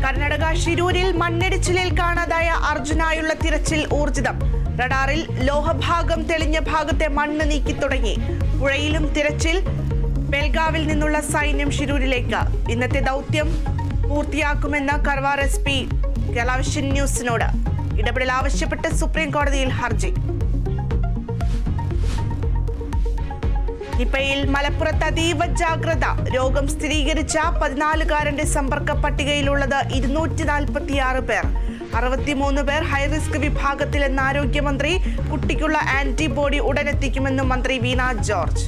കർണാടക ഷിരൂരിൽ മണ്ണിടിച്ചിലിൽ കാണാതായ അർജുനായുള്ള തിരച്ചിൽ ഊർജിതം. റഡാറിൽ ലോഹഭാഗം തെളിഞ്ഞ ഭാഗത്തെ മണ്ണ് നീക്കി തുടങ്ങി. പുഴയിലും തിരച്ചിൽ. ബെൽഗാവിൽ നിന്നുള്ള സൈന്യം ഷിരൂരിലേക്ക്. ഇന്നത്തെ ദൗത്യം പൂർത്തിയാക്കുമെന്ന് കർവാർ SP കേരളവിഷൻ ന്യൂസിനോട്. ഇടപെടൽ ആവശ്യപ്പെട്ട് സുപ്രീം കോടതിയിൽ ഹർജി. നിപയിൽ മലപ്പുറത്ത് അതീവ ജാഗ്രത. രോഗം സ്ഥിരീകരിച്ച 14കാരന്റെ സമ്പർക്ക പട്ടികയിലുള്ളത് 246 പേർ. 63 പേർ ഹൈറിസ്ക് വിഭാഗത്തിലെന്ന് ആരോഗ്യമന്ത്രി. കുട്ടിക്കുള്ള ആന്റിബോഡി ഉടനെത്തിക്കുമെന്നും മന്ത്രി വീണ ജോർജ്.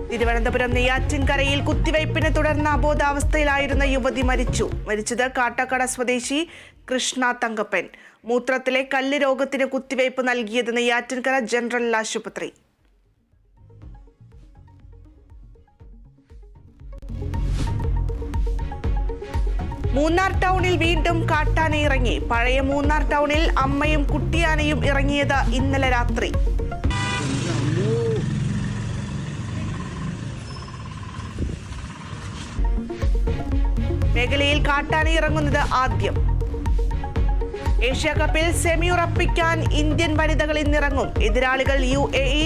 തിരുവനന്തപുരം നെയ്യാറ്റിൻകരയിൽ കുത്തിവയ്പ്പിനെ തുടർന്ന് അബോധാവസ്ഥയിലായിരുന്ന യുവതി മരിച്ചു. മരിച്ചത് കാട്ടാക്കട സ്വദേശി കൃഷ്ണ തങ്കപ്പൻ. മൂത്രത്തിലെ കല്ല് രോഗത്തിന് കുത്തിവയ്പ് നൽകിയത് നെയ്യാറ്റിൻകര ജനറൽ ആശുപത്രി. മൂന്നാർ ടൗണിൽ വീണ്ടും കാട്ടാന ഇറങ്ങി. പഴയ മൂന്നാർ ടൗണിൽ അമ്മയും കുട്ടിയാനയും ഇറങ്ങിയത് ഇന്നലെ രാത്രി. മേഖലയിൽ കാട്ടാന ഇറങ്ങുന്നത് ആദ്യം. ഏഷ്യ കപ്പിൽ സെമി ഉറപ്പിക്കാൻ ഇന്ത്യൻ വനിതകൾ ഇന്നിറങ്ങും. എതിരാളികൾ UAE.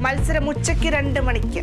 മത്സരം ഉച്ചയ്ക്ക് 2 മണിക്ക്.